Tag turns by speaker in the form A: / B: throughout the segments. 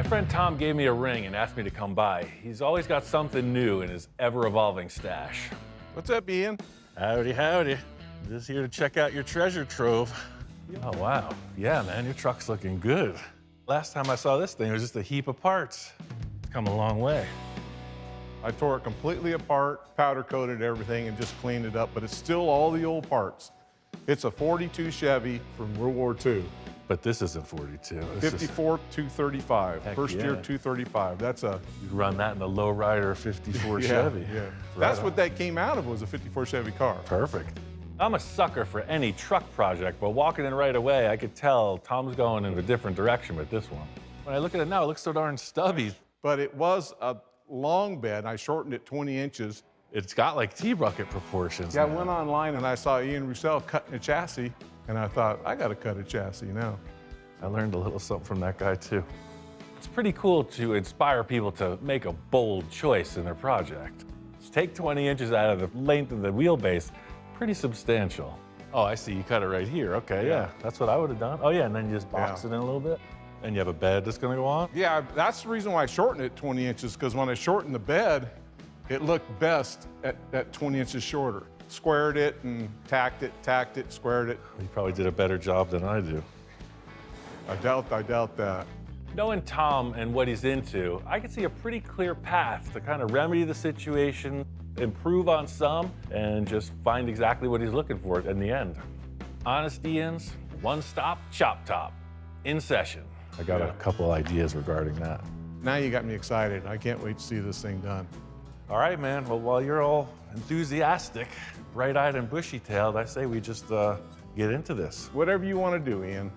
A: friend Tom gave me a ring and asked me to come by. He's always got something new in his ever-evolving stash.
B: What's up, Ian?
C: Howdy, howdy. Just here to check out your treasure trove.
A: Oh, wow. Yeah, man, your truck's looking good.
C: Last time I saw this thing, it was just a heap of parts. It's come a long way.
B: I tore it completely apart, powder coated everything, and just cleaned it up, but it's still all the old parts. It's a 42 Chevy from World War II.
C: But this isn't 42. This
B: 54 235,
C: Heck
B: first year
C: yeah.
B: 235. That's a
C: You'd run that in a lowrider 54
B: yeah,
C: Chevy.
B: Yeah.
C: Right
B: That's
C: on.
B: what that came out of, was a 54 Chevy car.
C: Perfect.
A: I'm a sucker for any truck project, but walking in right away, I could tell Tom's going in a different direction with this one.
C: When I look at it now, it looks so darn stubby.
B: But it was a long bed. I shortened it 20 inches.
C: It's got like T-bucket proportions.
B: Yeah, I
C: now.
B: went online and I saw Ian Roussel cutting a chassis, and I thought, I got to cut a chassis now.
C: I learned a little something from that guy too.
A: It's pretty cool to inspire people to make a bold choice in their project. Just take 20 inches out of the length of the wheelbase, pretty substantial.
C: Oh, I see. You cut it right here. Okay, yeah. That's what I would have done. Oh, yeah, and then you just box
B: Yeah.
C: it in a little bit. And you have a bed that's going to go on?
B: Yeah, that's the reason why I shortened it 20 inches, because when I shortened the bed, it looked best at 20 inches shorter. Squared it and tacked it, squared it.
C: You probably did a better job than I do.
B: I doubt that.
A: Knowing Tom and what he's into, I can see a pretty clear path to kind of remedy the situation, improve on some, and just find exactly what he's looking for in the end. Honest Ian's one-stop chop top, in session.
C: I got a couple ideas regarding that.
B: Now you got me excited. I can't wait to see this thing done.
C: All right, man. Well, while you're all enthusiastic, bright-eyed and bushy-tailed, I say we just get into this.
B: Whatever you want to do, Ian.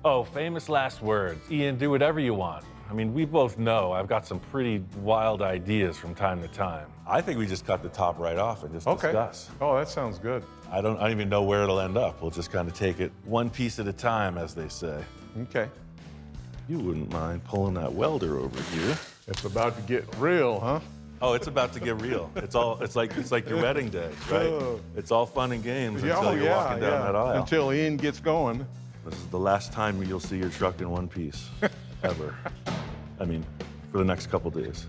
A: Oh, famous last words. Ian, do whatever you want. I mean, we both know I've got some pretty wild ideas from time to time.
C: I think we just cut the top right off and just discuss.
B: Oh, that sounds good.
C: I don't even know where it'll end up. We'll just kind of take it one piece at a time, as they say.
B: Okay.
C: You wouldn't mind pulling that welder over here.
B: It's about to get real, huh?
C: Oh, it's about to get real. It's like your wedding day, right?
B: Oh.
C: It's all fun and games until you're walking down that aisle.
B: Until Ian gets going.
C: This is the last time you'll see your truck in one piece, ever. I mean, for the next couple days.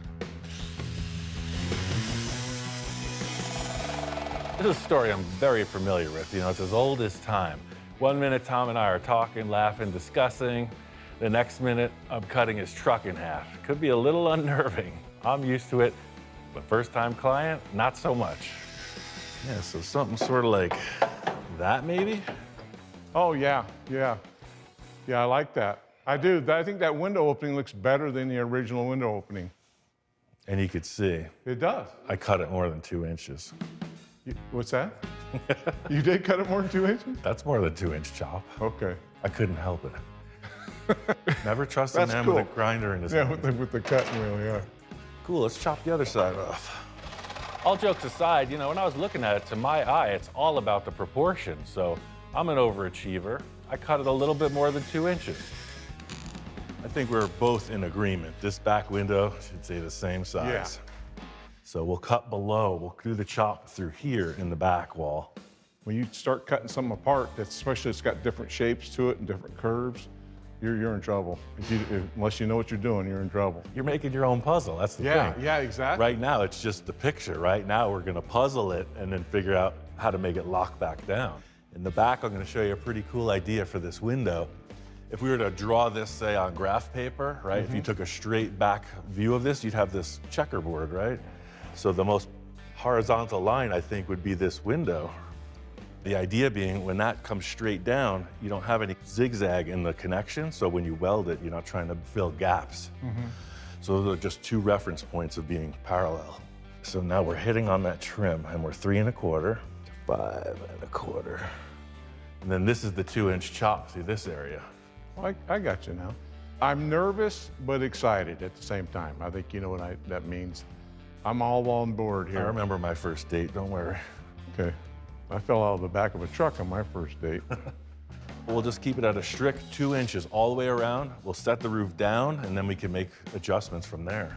A: This is a story I'm very familiar with. You know, it's as old as time. One minute, Tom and I are talking, laughing, discussing. The next minute, I'm cutting his truck in half. Could be a little unnerving. I'm used to it, but first-time client, not so much.
C: Yeah, so something sort of like that, maybe?
B: Oh, yeah. Yeah, I like that. I do. I think that window opening looks better than the original window opening.
C: And you could see,
B: It does.
C: I cut it more than 2 inches.
B: What's that? You did cut it more than 2 inches?
C: That's more than 2-inch chop.
B: Okay.
C: I couldn't help it. Never trust a
B: That's
C: man
B: cool.
C: with a grinder in his
B: Yeah,
C: hand.
B: with the cutting wheel, yeah.
C: Cool, let's chop the other side off.
A: All jokes aside, you know, when I was looking at it, to my eye, it's all about the proportions. So I'm an overachiever. I cut it a little bit more than 2 inches.
C: I think we're both in agreement. This back window should stay the same size.
B: Yeah.
C: So we'll cut below. We'll do the chop through here in the back wall.
B: When you start cutting something apart, especially it's got different shapes to it and different curves, you're in trouble. Unless you know what you're doing, you're in trouble.
C: You're making your own puzzle, that's the thing.
B: Yeah, exactly.
C: Right now, it's just the picture. Right now, we're gonna puzzle it and then figure out how to make it lock back down. In the back, I'm gonna show you a pretty cool idea for this window. If we were to draw this, say, on graph paper, right? If you took a straight back view of this, you'd have this checkerboard, right? So the most horizontal line, I think, would be this window. The idea being, when that comes straight down, you don't have any zigzag in the connection, so when you weld it, you're not trying to fill gaps. So those are just 2 reference points of being parallel. So now we're hitting on that trim, and we're 3 1/4 to 5 1/4. And then this is the 2-inch chop through this area.
B: I got you now. I'm nervous but excited at the same time. I think you know what that means. I'm all on board here.
C: I remember my first date, don't worry.
B: Okay. I fell out of the back of a truck on my first date.
C: We'll just keep it at a strict 2 inches all the way around. We'll set the roof down, and then we can make adjustments from there.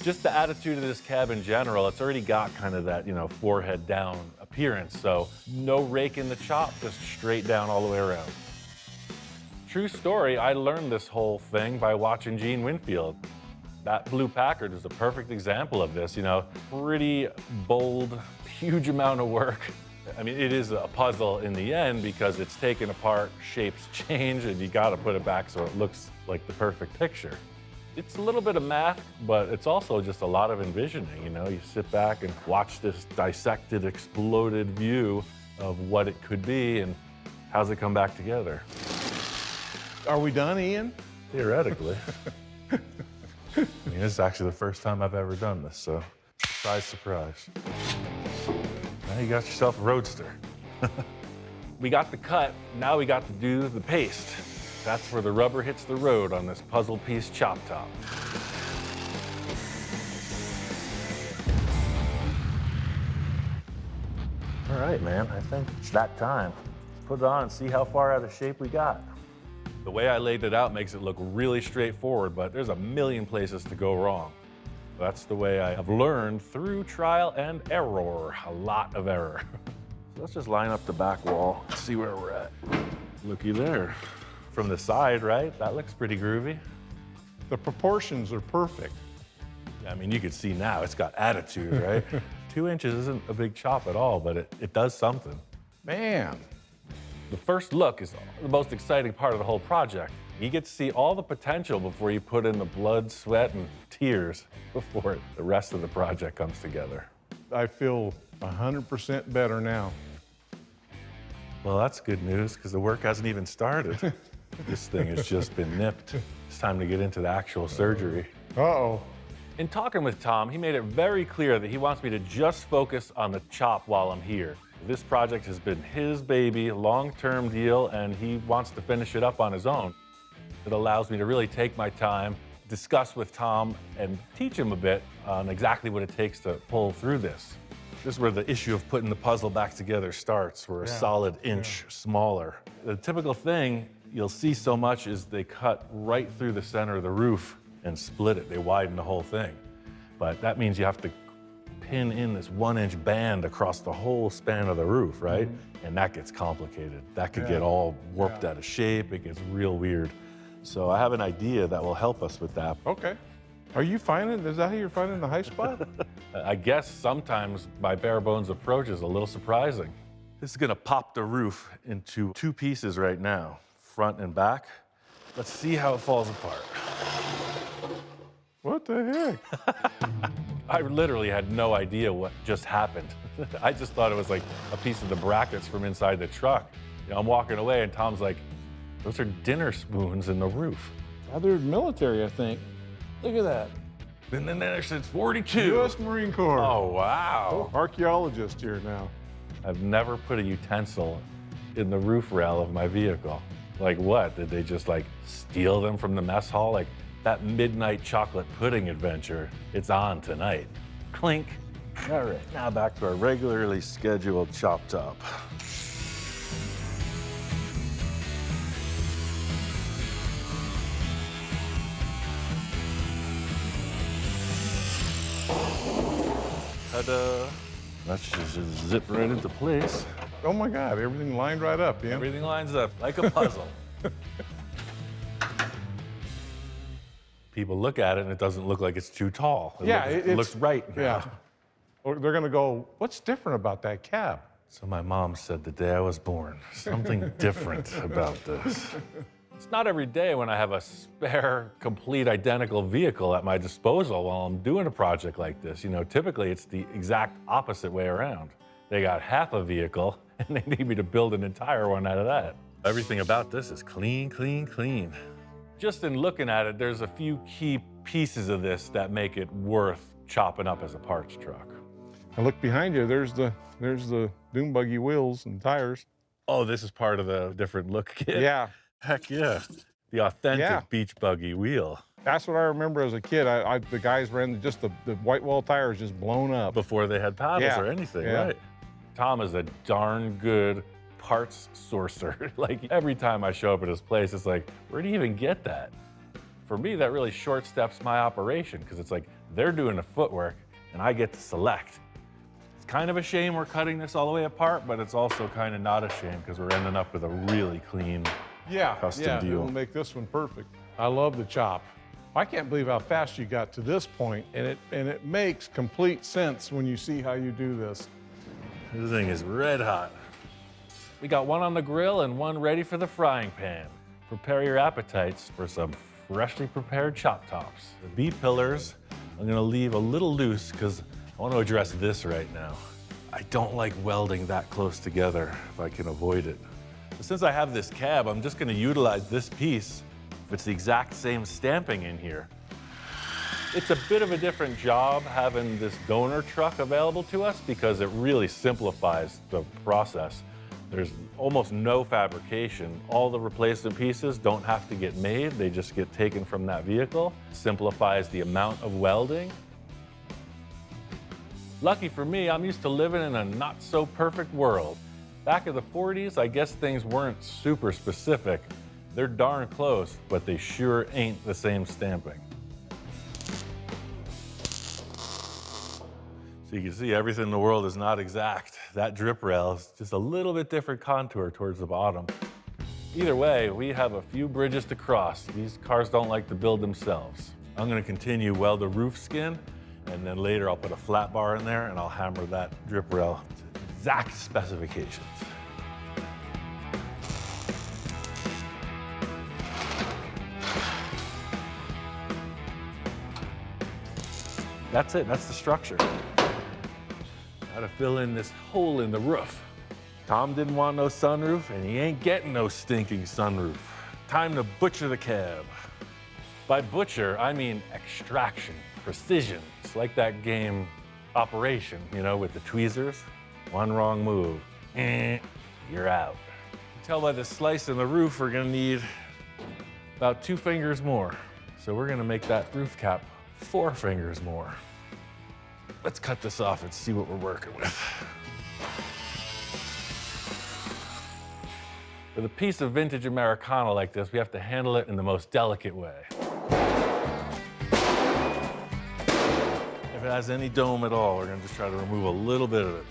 A: Just the attitude of this cab in general, it's already got kind of that, you know, forehead down appearance. So no rake in the chop, just straight down all the way around. True story, I learned this whole thing by watching Gene Winfield. That blue Packard is a perfect example of this, you know, pretty bold, huge amount of work. I mean, it is a puzzle in the end because it's taken apart, shapes change, and you gotta put it back so it looks like the perfect picture. It's a little bit of math, but it's also just a lot of envisioning, you know? You sit back and watch this dissected, exploded view of what it could be and how's it come back together.
B: Are we done, Ian?
A: Theoretically. I mean, this is actually the first time I've ever done this, so surprise, surprise. Now you got yourself a roadster. We got the cut, now we got to do the paste. That's where the rubber hits the road on this puzzle piece chop top. All right, man, I think it's that time. Put it on and see how far out of shape we got. The way I laid it out makes it look really straightforward, but there's a million places to go wrong. That's the way I have learned through trial and error, a lot of error. So let's just line up the back wall and see where we're at. Looky there. From the side, right? That looks pretty groovy.
B: The proportions are perfect.
A: I mean, you can see now it's got attitude, right? 2 inches isn't a big chop at all, but it does something.
B: Man.
A: The first look is the most exciting part of the whole project. You get to see all the potential before you put in the blood, sweat, and tears before the rest of the project comes together.
B: I feel 100% better now.
A: Well, that's good news, because the work hasn't even started. This thing has just been nipped. It's time to get into the actual surgery.
B: Uh-oh.
A: In talking with Tom, he made it very clear that he wants me to just focus on the chop while I'm here. This project has been his baby, long-term deal, and he wants to finish it up on his own. It allows me to really take my time, discuss with Tom, and teach him a bit on exactly what it takes to pull through this. This is where the issue of putting the puzzle back together starts. We're a solid inch smaller. The typical thing you'll see so much is they cut right through the center of the roof and split it. They widen the whole thing. But that means you have to pin in this 1-inch band across the whole span of the roof, right? And that gets complicated. That could get all warped out of shape. It gets real weird. So I have an idea that will help us with that.
B: Okay. Are you finding, is that how you're finding the high spot?
A: I guess sometimes my bare bones approach is a little surprising. This is gonna pop the roof into 2 pieces right now, front and back. Let's see how it falls apart.
B: What the heck?
A: I literally had no idea what just happened. I just thought it was like a piece of the brackets from inside the truck. You know, I'm walking away and Tom's like, those are dinner spoons in the roof.
B: They're military, I think. Look at that.
A: And then there says 42.
B: U.S. Marine Corps.
A: Oh, wow.
B: Archaeologist here now.
A: I've never put a utensil in the roof rail of my vehicle. Like what? Did they just like steal them from the mess hall? Like that midnight chocolate pudding adventure, it's on tonight. Clink. All right, now back to our regularly scheduled chop top. Ta-da. Let's just zip right into place.
B: Oh my God, everything lined right up, yeah?
A: Everything lines up like a puzzle. People look at it and it doesn't look like it's too tall. It looks right now.
B: Yeah. Or they're gonna go, what's different about that cab?
A: So my mom said the day I was born, something different about this. It's not every day when I have a spare, complete, identical vehicle at my disposal while I'm doing a project like this. You know, typically it's the exact opposite way around. They got half a vehicle and they need me to build an entire one out of that. Everything about this is clean, clean, clean. Just in looking at it, there's a few key pieces of this that make it worth chopping up as a parts truck.
B: And look behind you, there's the dune buggy wheels and tires.
A: Oh, this is part of the different look kit?
B: Yeah.
A: Heck yeah. The authentic beach buggy wheel.
B: That's what I remember as a kid. The guys ran just the white wall tires just blown up.
A: Before they had paddles or anything, right? Tom is a darn good parts sourcer. Like every time I show up at his place, it's like, where do you even get that? For me, that really short steps my operation because it's like they're doing the footwork and I get to select. It's kind of a shame we're cutting this all the way apart, but it's also kind of not a shame because we're ending up with a really clean
B: Yeah,
C: custom
B: yeah,
C: deal.
B: it'll make this one perfect. I love the chop. I can't believe how fast you got to this point, and it makes complete sense when you see how you do this.
C: This thing is red hot.
A: We got one on the grill and one ready for the frying pan. Prepare your appetites for some freshly prepared chop tops.
C: The B-pillars, I'm gonna leave a little loose because I want to address this right now. I don't like welding that close together if I can avoid it. But since I have this cab, I'm just gonna utilize this piece. If it's the exact same stamping in here.
A: It's a bit of a different job having this donor truck available to us because it really simplifies the process. There's almost no fabrication. All the replacement pieces don't have to get made. They just get taken from that vehicle. Simplifies the amount of welding. Lucky for me, I'm used to living in a not so perfect world. Back in the 40s, I guess things weren't super specific. They're darn close, but they sure ain't the same stamping.
C: So you can see everything in the world is not exact. That drip rail is just a little bit different contour towards the bottom.
A: Either way, we have a few bridges to cross. These cars don't like to build themselves.
C: I'm gonna continue weld the roof skin, and then later I'll put a flat bar in there and I'll hammer that drip rail to exact specifications.
A: That's it, that's the structure. Gotta fill in this hole in the roof.
C: Tom didn't want no sunroof, and he ain't getting no stinking sunroof. Time to butcher the cab.
A: By butcher, I mean extraction, precision. It's like that game Operation, you know, with the tweezers. One wrong move, you're out.
C: Tell by the slice in the roof, we're gonna need
A: About 2 fingers more.
C: So we're gonna make that roof cap 4 fingers more. Let's cut this off and see what we're working with.
A: With a piece of vintage Americana like this, we have to handle it in the most delicate way.
C: If it has any dome at all, we're gonna just try to remove a little bit of it.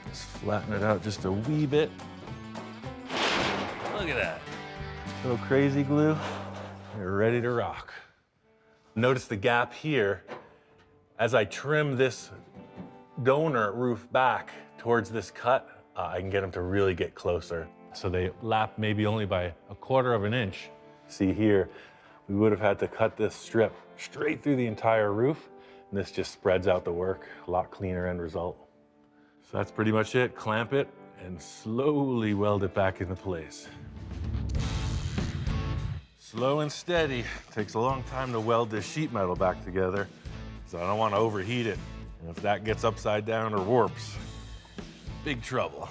C: Just flatten it out just a wee bit.
A: Look at that.
C: Little crazy glue. You're ready to rock. Notice the gap here. As I trim this donor roof back towards this cut, I can get them to really get closer.
A: So they lap maybe only by 1/4 of an inch.
C: See here, we would have had to cut this strip straight through the entire roof, and this just spreads out the work, a lot cleaner end result. So that's pretty much it. Clamp it and slowly weld it back into place. Slow and steady. Takes a long time to weld this sheet metal back together, so I don't want to overheat it. And if that gets upside down or warps, big trouble.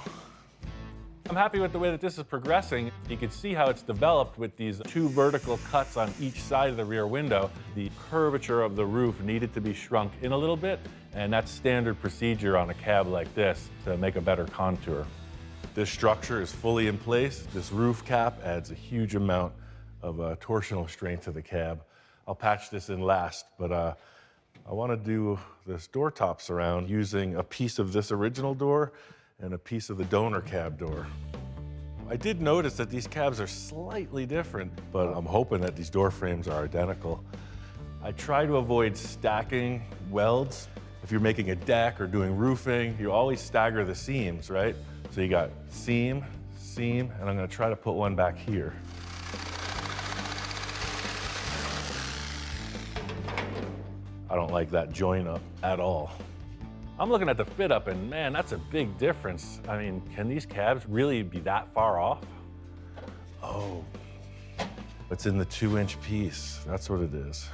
A: I'm happy with the way that this is progressing. You can see how it's developed with these 2 vertical cuts on each side of the rear window. The curvature of the roof needed to be shrunk in a little bit, and that's standard procedure on a cab like this to make a better contour.
C: This structure is fully in place. This roof cap adds a huge amount of torsional strength to the cab. I'll patch this in last, but I want to do this door top surround using a piece of this original door and a piece of the donor cab door. I did notice that these cabs are slightly different, but I'm hoping that these door frames are identical. I try to avoid stacking welds. If you're making a deck or doing roofing, you always stagger the seams, right? So you got seam, seam, and I'm gonna try to put one back here. I don't like that join up at all.
A: I'm looking at the fit up and man, that's a big difference. I mean, can these cabs really be that far off?
C: Oh, it's in the 2-inch piece. That's what it is.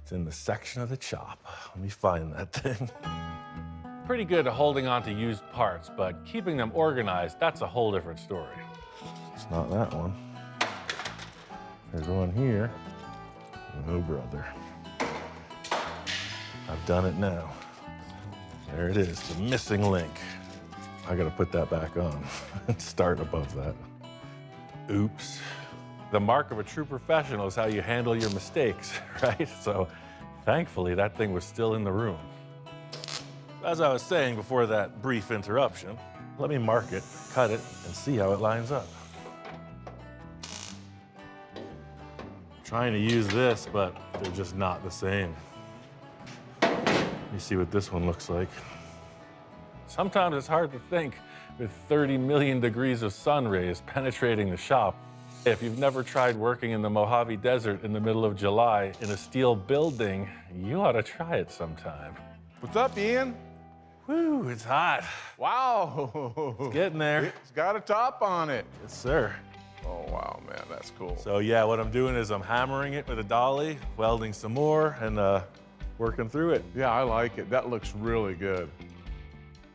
C: It's in the section of the chop. Let me find that thing.
A: Pretty good at holding on to used parts, but keeping them organized, that's a whole different story.
C: It's not that one. There's one here. Oh, brother. I've done it now. There it is, the missing link. I gotta put that back on and start above that. Oops.
A: The mark of a true professional is how you handle your mistakes, right? So thankfully that thing was still in the room.
C: As I was saying before that brief interruption, let me mark it, cut it, and see how it lines up. trying to use this, but they're just not the same. Let me see what this one looks like.
A: Sometimes it's hard to think with 30 million degrees of sun rays penetrating the shop. If you've never tried working in the Mojave Desert in the middle of July in a steel building, you ought to try it sometime.
B: What's up, Ian?
A: Whew, it's hot.
B: Wow.
C: It's getting there.
B: It's got a top on it.
C: Yes, sir.
B: Oh, wow, man, that's cool.
C: So yeah, what I'm doing is I'm hammering it with a dolly, welding some more, and working through it.
B: Yeah, I like it. That looks really good.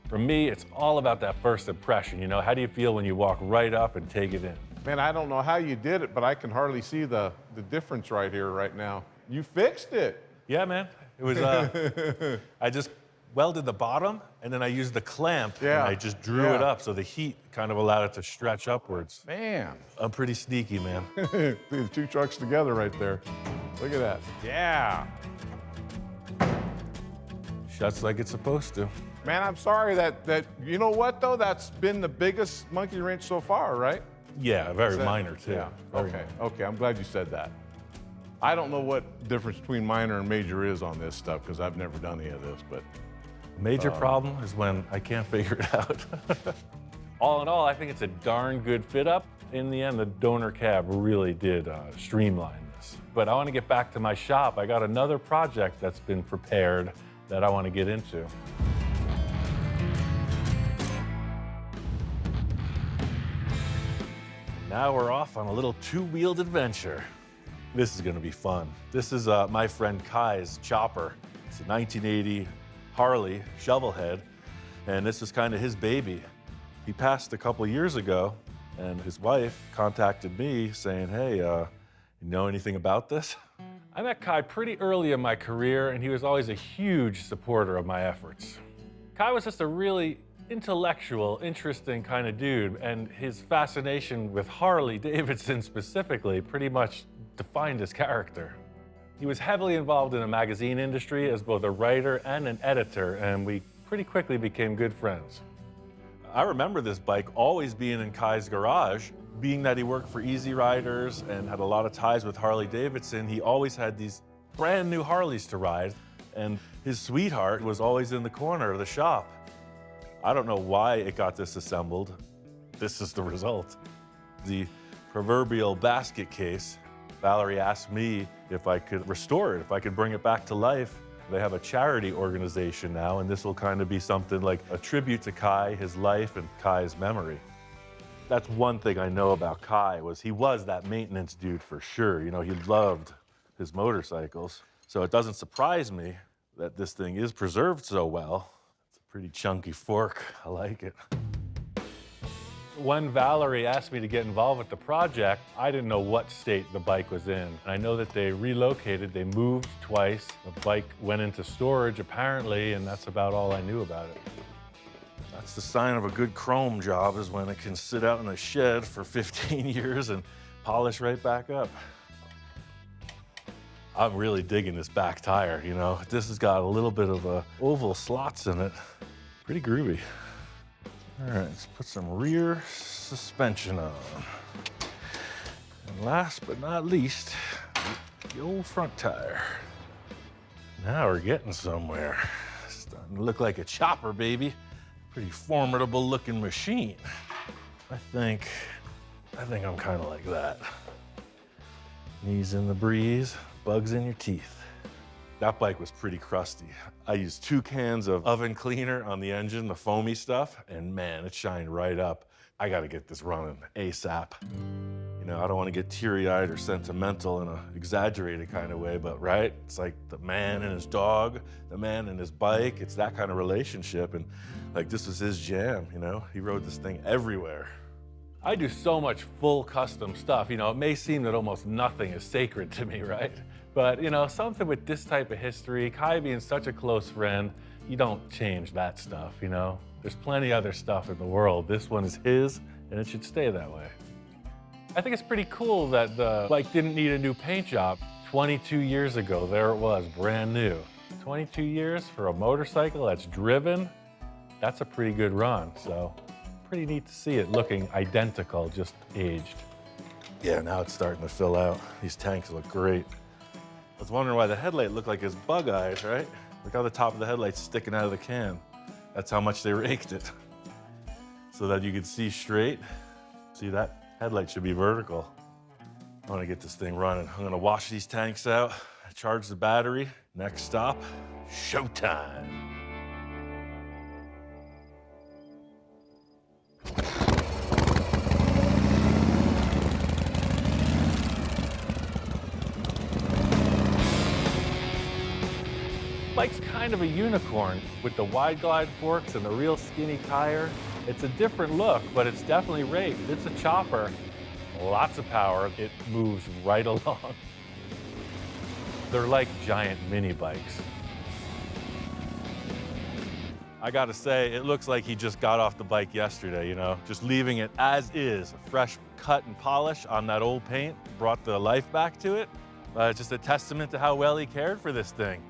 A: For me, it's all about that first impression. You know, how do you feel when you walk right up and take it in?
B: Man, I don't know how you did it, but I can hardly see the difference right here, right now. You fixed it.
C: Yeah, man. It was, I just welded the bottom, and then I used the clamp,
B: Yeah.
C: and I just drew it up, so the heat kind of allowed it to stretch upwards.
B: Man,
C: I'm pretty sneaky, man.
B: the two trucks together right there. Look at that. Yeah.
C: Shuts like it's supposed to.
B: Man, I'm sorry that you know what, though? That's been the biggest monkey wrench so far, right?
C: Yeah, very
B: Is that-
C: minor, too.
B: Yeah,
C: Very
B: okay,
C: minor.
B: okay, I'm glad you said that. I don't know what difference between minor and major is on this stuff, because I've never done any of this, but
C: Major problem is when I can't figure it out.
A: All in all, I think it's a darn good fit up. In the end, the donor cab really did streamline this. But I want to get back to my shop. I got another project that's been prepared that I want to get into.
C: Now we're off on a little two-wheeled adventure. This is gonna be fun. This is my friend Kai's chopper. It's a 1980 Harley shovel head, and this is kind of his baby. He passed a couple years ago, and his wife contacted me saying, hey, you know anything about this?
A: I met Kai pretty early in my career, and he was always a huge supporter of my efforts. Kai was just a really intellectual, interesting kind of dude, and his fascination with Harley Davidson specifically pretty much defined his character. He was heavily involved in the magazine industry as both a writer and an editor, and we pretty quickly became good friends.
C: I remember this bike always being in Kai's garage. Being that he worked for Easy Riders and had a lot of ties with Harley Davidson, he always had these brand new Harleys to ride, and his sweetheart was always in the corner of the shop. I don't know why it got disassembled. This is the result. The proverbial basket case. Valerie asked me if I could restore it, if I could bring it back to life. They have a charity organization now, and this will kind of be something like a tribute to Kai, his life, and Kai's memory. That's one thing I know about Kai, was he was that maintenance dude for sure. You know, he loved his motorcycles. So it doesn't surprise me that this thing is preserved so well. It's a pretty chunky fork. I like it.
A: When Valerie asked me to get involved with the project, I didn't know what state the bike was in. And I know that they relocated, they moved twice. The bike went into storage apparently, and that's about all I knew about it.
C: That's the sign of a good chrome job, is when it can sit out in a shed for 15 years and polish right back up. I'm really digging this back tire, you know. This has got a little bit of oval slots in it. Pretty groovy. All right, let's put some rear suspension on. And last but not least, the old front tire. Now we're getting somewhere. It's starting to look like a chopper, baby. Pretty formidable looking machine. I think I'm kind of like that. Knees in the breeze, bugs in your teeth. That bike was pretty crusty. I used 2 cans of oven cleaner on the engine, the foamy stuff, and man, it shined right up. I gotta get this running ASAP. You know, I don't wanna get teary-eyed or sentimental in an exaggerated kind of way, but right? It's like the man and his dog, the man and his bike. It's that kind of relationship, and like this was his jam, you know? He rode this thing everywhere.
A: I do so much full custom stuff. You know, it may seem that almost nothing is sacred to me, right? But, you know, something with this type of history, Kai being such a close friend, you don't change that stuff, you know? There's plenty other stuff in the world. This one is his, and it should stay that way. I think it's pretty cool that the bike didn't need a new paint job. 22 years ago, there it was, brand new. 22 years for a motorcycle that's driven, that's a pretty good run, so pretty neat to see it looking identical, just aged.
C: Yeah, now it's starting to fill out. These tanks look great. I was wondering why the headlight looked like his bug eyes, right? Look how the top of the headlight's sticking out of the can. That's how much they raked it. So that you could see straight. See, that headlight should be vertical. I want to get this thing running. I'm gonna wash these tanks out, charge the battery. Next stop, showtime.
A: Bike's kind of a unicorn with the wide glide forks and the real skinny tire. It's a different look, but it's definitely raked. It's a chopper, lots of power. It moves right along. They're like giant mini bikes.
C: I gotta say, it looks like he just got off the bike yesterday, you know? Just leaving it as is, a fresh cut and polish on that old paint, brought the life back to it. Just a testament to how well he cared for this thing.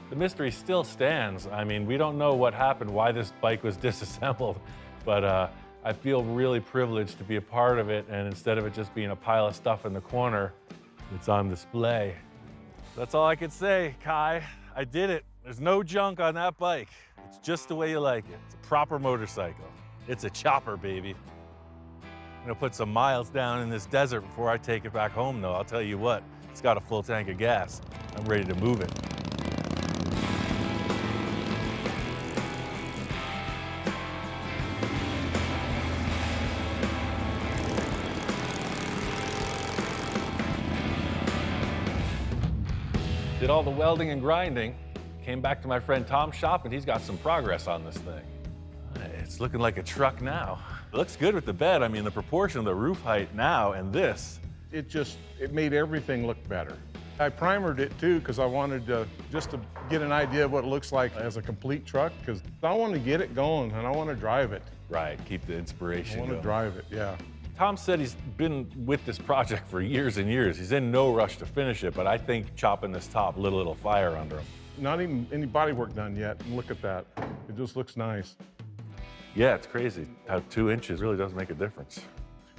A: The mystery still stands. I mean, we don't know what happened, why this bike was disassembled, but I feel really privileged to be a part of it, and instead of it just being a pile of stuff in the corner, it's on display.
C: That's all I could say, Kai. I did it. There's no junk on that bike. It's just the way you like it. It's a proper motorcycle. It's a chopper, baby. I'm gonna put some miles down in this desert before I take it back home, though. I'll tell you what, it's got a full tank of gas. I'm ready to move it.
A: Did all the welding and grinding, came back to my friend Tom's shop, and he's got some progress on this thing.
C: It's looking like a truck now. It looks good with the bed. I mean, the proportion of the roof height now and this.
B: It made everything look better. I primered it too because I wanted to just to get an idea of what it looks like as a complete truck, because I want to get it going and I want to drive it.
A: Right, keep the inspiration
B: I want
A: going.
B: to drive it, yeah.
A: Tom said he's been with this project for years and years. He's in no rush to finish it, but I think chopping this top lit a little fire under him.
B: Not even any body work done yet. Look at that. It just looks nice.
A: Yeah, it's crazy how 2 inches really does make a difference.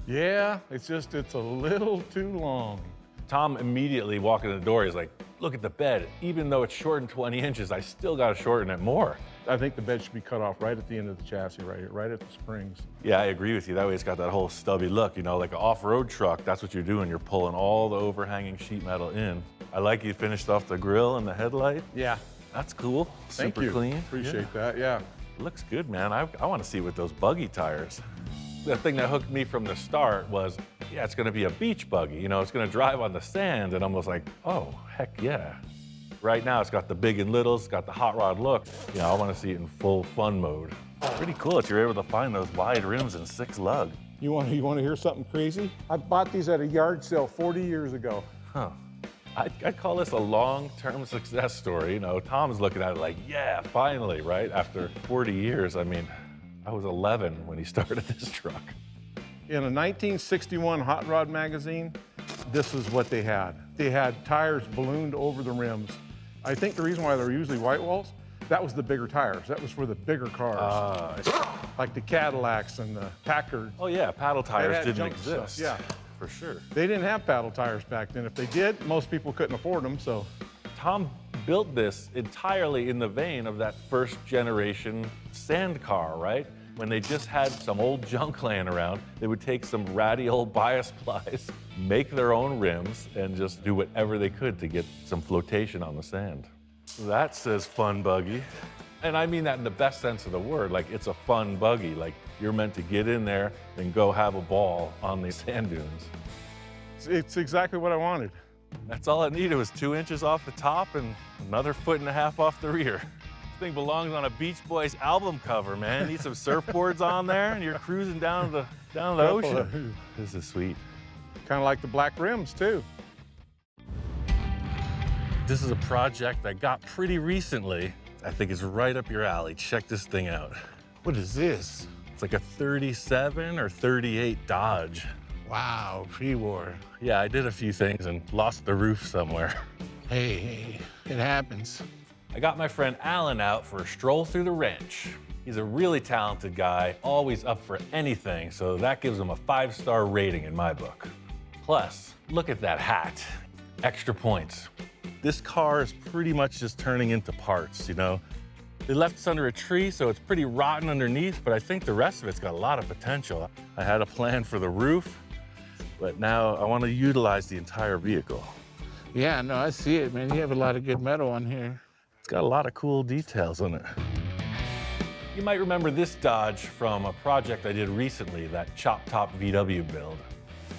B: Yeah, it's a little too long.
A: Tom immediately walking in the door, he's like, look at the bed. Even though it's shortened 20 inches, I still got to shorten it more.
B: I think the bed should be cut off right at the end of the chassis right here, right at the springs.
C: Yeah, I agree with you. That way it's got that whole stubby look, you know, like an off-road truck. That's what you're doing. You're pulling all the overhanging sheet metal in. I like you finished off the grill and the headlight.
B: Yeah.
C: That's cool.
B: Thank
C: Super
B: you.
C: clean.
B: Appreciate that, yeah.
C: Looks good, man. I want to see with those buggy tires.
A: The thing that hooked me from the start was, yeah, it's gonna be a beach buggy. You know, it's gonna drive on the sand, and I was like, oh, heck yeah. Right now, it's got the big and littles, it's got the hot rod look. You know, I wanna see it in full fun mode.
C: Pretty cool that you're able to find those wide rims and 6 lug.
B: You want to hear something crazy? I bought these at a yard sale 40 years ago.
A: Huh. I'd call this a long-term success story. You know, Tom's looking at it like, yeah, finally, right? After 40 years, I mean, I was 11 when he started this truck.
B: In a 1961 Hot Rod magazine, this is what they had. They had tires ballooned over the rims. I think the reason why they're usually white walls, that was the bigger tires. That was for the bigger cars. Like the Cadillacs and the Packards.
A: Oh yeah, paddle tires
B: had
A: didn't
B: junk
A: exist.
B: stuff, yeah.
A: For sure.
B: They didn't have paddle tires back then. If they did, most people couldn't afford them, so.
A: Tom built this entirely in the vein of that first generation sand car, right? When they just had some old junk laying around, they would take some ratty old bias plies, make their own rims, and just do whatever they could to get some flotation on the sand.
C: That says fun buggy.
A: And I mean that in the best sense of the word. Like, it's a fun buggy. Like, you're meant to get in there and go have a ball on these sand dunes.
B: It's exactly what I wanted.
C: That's all it needed was 2 inches off the top and another 1.5 feet off the rear. This thing belongs on a Beach Boys album cover, man. Need some surfboards on there and you're cruising down the ocean. This is sweet.
B: Kind of like the black rims, too.
C: This is a project I got pretty recently. I think it's right up your alley. Check this thing out.
D: What is this?
C: It's like a 37 or 38 Dodge.
D: Wow, pre-war.
C: Yeah, I did a few things and lost the roof somewhere.
D: Hey, it happens.
A: I got my friend Alan out for a stroll through the wrench. He's a really talented guy, always up for anything, so that gives him a 5-star rating in my book. Plus, look at that hat. Extra points.
C: This car is pretty much just turning into parts, you know? They left us under a tree, so it's pretty rotten underneath, but I think the rest of it's got a lot of potential. I had a plan for the roof, but now I want to utilize the entire vehicle.
D: Yeah, no, I see it, man. You have a lot of good metal on here.
C: It's got a lot of cool details on it.
A: You might remember this Dodge from a project I did recently, that chop top VW build.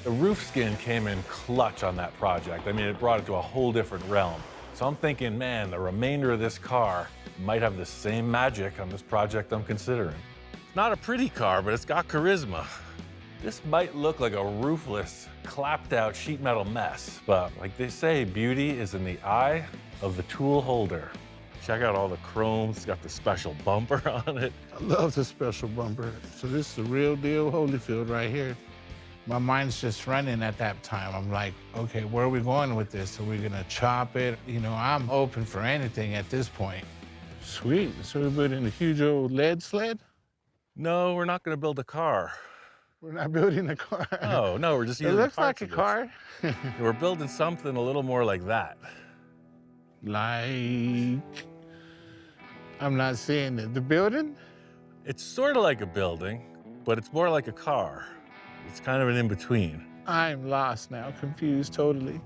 A: The roof skin came in clutch on that project. I mean, it brought it to a whole different realm. So I'm thinking, man, the remainder of this car might have the same magic on this project I'm considering.
C: It's not a pretty car, but it's got charisma.
A: This might look like a roofless, clapped out sheet metal mess, but like they say, beauty is in the eye of the tool holder.
C: Check out all the chrome. It's got the special bumper on it.
D: I love the special bumper. So this is the real deal Holyfield right here. My mind's just running at that time. I'm like, okay, where are we going with this? Are we gonna chop it? You know, I'm open for anything at this point. Sweet, so we're building a huge old lead sled?
C: No, we're not going to build a car.
D: We're not building a car.
C: No, we're just
D: It
C: using
D: looks
C: parts
D: like a
C: of
D: car.
C: this. We're building something a little more like that.
D: Like, I'm not seeing it. The building?
C: It's sort of like a building, but it's more like a car. It's kind of an in-between.
D: I'm lost now, confused totally.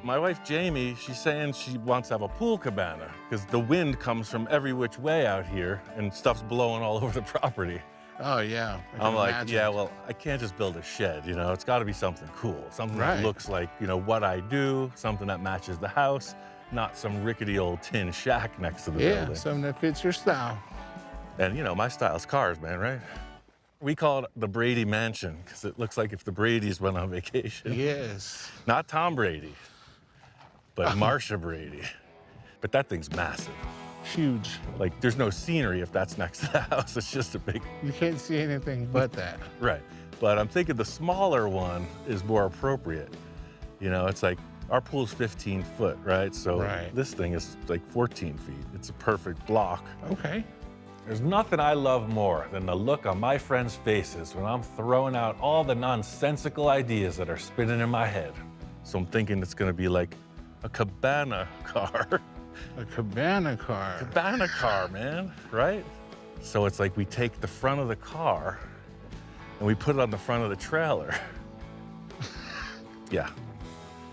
C: My wife, Jamie, she's saying she wants to have a pool cabana because the wind comes from every which way out here and stuff's blowing all over the property.
D: Oh, yeah. I can
C: I'm like,
D: imagine.
C: yeah, well, I can't just build a shed, you know? It's got to be something cool, something
D: Right.
C: that looks like, you know, what I do, something that matches the house, not some rickety old tin shack next to the
D: Yeah,
C: building.
D: something that fits your style.
C: And, you know, my style's cars, man, right? We call it the Brady Mansion because it looks like if the Bradys went on vacation.
D: Yes.
C: Not Tom Brady, but Marsha Brady. But that thing's massive.
D: Huge.
C: Like, there's no scenery if that's next to the house. It's just a big,
D: You can't see anything but that.
C: right. But I'm thinking the smaller one is more appropriate. You know, it's like our pool's 15 foot, right? So
D: Right.
C: this thing is like 14 feet. It's a perfect block.
D: Okay.
A: There's nothing I love more than the look on my friends' faces when I'm throwing out all the nonsensical ideas that are spinning in my head.
C: So I'm thinking it's gonna be like a cabana car.
D: A cabana car.
C: Cabana car, man, right? So it's like we take the front of the car and we put it on the front of the trailer. Yeah.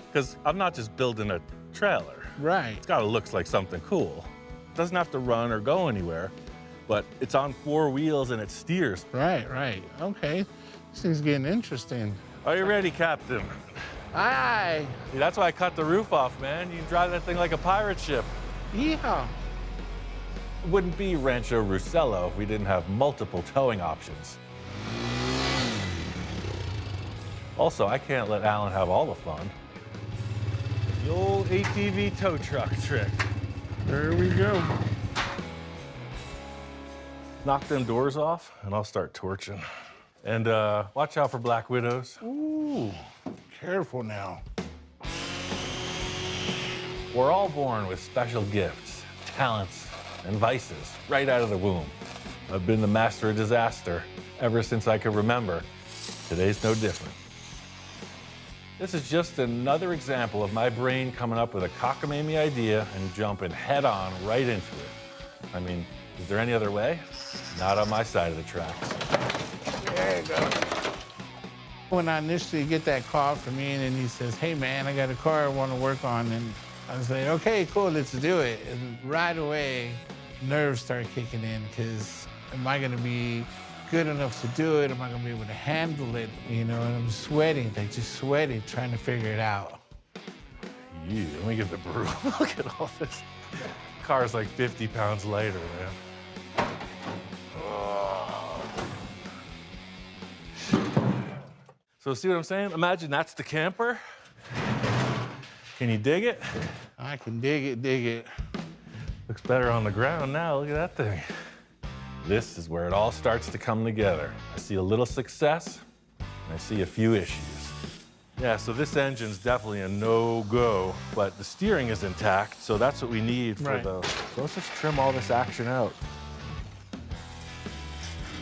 C: Because I'm not just building a trailer.
D: Right.
C: It's gotta look like something cool. It doesn't have to run or go anywhere, but it's on 4 wheels and it steers.
D: Right, right. Okay. This thing's getting interesting.
C: Are you ready, Captain?
D: Aye.
A: See, that's why I cut the roof off, man. You can drive that thing like a pirate ship.
D: Yeah.
A: It wouldn't be Rancho Russello if we didn't have multiple towing options. Also, I can't let Alan have all the fun. The old ATV tow truck trick.
D: There we go.
C: Knock them doors off and I'll start torching. And watch out for black widows.
D: Ooh. Careful now.
A: We're all born with special gifts, talents, and vices right out of the womb. I've been the master of disaster ever since I could remember. Today's no different. This is just another example of my brain coming up with a cockamamie idea and jumping head on right into it. I mean, is there any other way? Not on my side of the tracks.
D: There you go. When I initially get that call from Ian and he says, hey man, I got a car I want to work on, and I was like, okay, cool, let's do it. And right away, nerves start kicking in, because am I gonna be good enough to do it? Am I gonna be able to handle it? You know, and I'm sweating, like just sweating, trying to figure it out.
C: Yeah, let me get the broom. Look at all this. Car's like 50 pounds lighter, man. So see what I'm saying? Imagine that's the camper. Can you dig it?
D: I can dig it, dig it.
C: Looks better on the ground now. Look at that thing.
A: This is where it all starts to come together. I see a little success, and I see a few issues.
C: Yeah, so this engine's definitely a no-go, but the steering is intact, so that's what we need for
D: Right.
C: the... So let's just trim all this action out.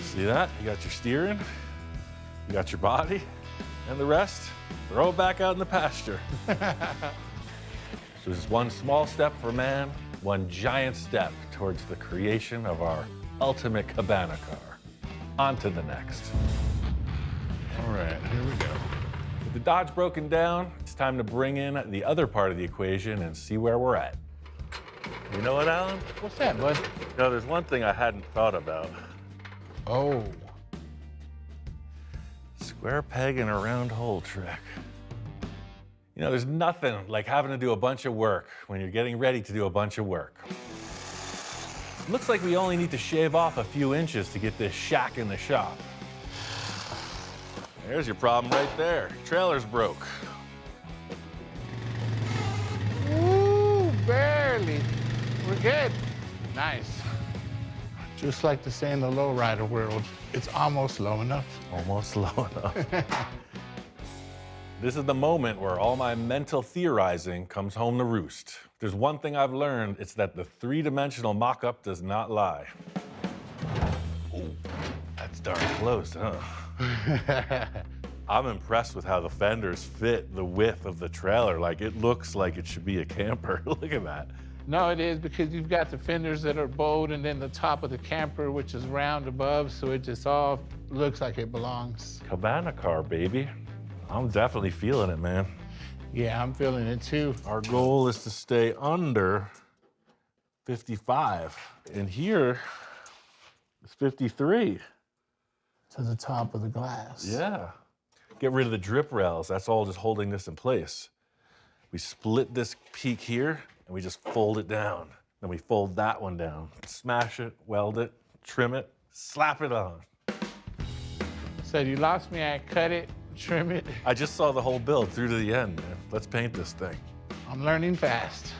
C: See that? You got your steering, you got your body, And the rest, throw it back out in the pasture. So this is one small step for man, one giant step towards the creation of our ultimate cabana car. On to the next.
D: All right, here we go.
C: With the Dodge broken down, it's time to bring in the other part of the equation and see where we're at. You know what, Alan?
D: What's that, bud?
C: No, there's one thing I hadn't thought about.
D: Oh,
C: Square peg in a round hole trick. You know, there's nothing like having to do a bunch of work when you're getting ready to do a bunch of work. Looks like we only need to shave off a few inches to get this shack in the shop. There's your problem right there. Trailer's broke.
D: Ooh, barely. We're good. Nice. Just like to say in the lowrider world, it's almost low enough.
C: Almost low enough. This is the moment where all my mental theorizing comes home to roost. If there's one thing I've learned, it's that the three-dimensional mock-up does not lie. Ooh, that's darn close, huh? I'm impressed with how the fenders fit the width of the trailer. Like, it looks like it should be a camper. Look at that.
D: No, it is because you've got the fenders that are bowed and then the top of the camper, which is round above, so it just all looks like it belongs.
C: Cabana car, baby. I'm definitely feeling it, man.
D: Yeah, I'm feeling it too.
C: Our goal is to stay under 55. And here is 53.
D: To the top of the glass.
C: Yeah. Get rid of the drip rails. That's all just holding this in place. We split this peak here and we just fold it down. Then we fold that one down. Smash it, weld it, trim it, slap it on.
D: So you lost me, I cut it, trim it.
C: I just saw the whole build through to the end, man. Let's paint this thing.
D: I'm learning fast.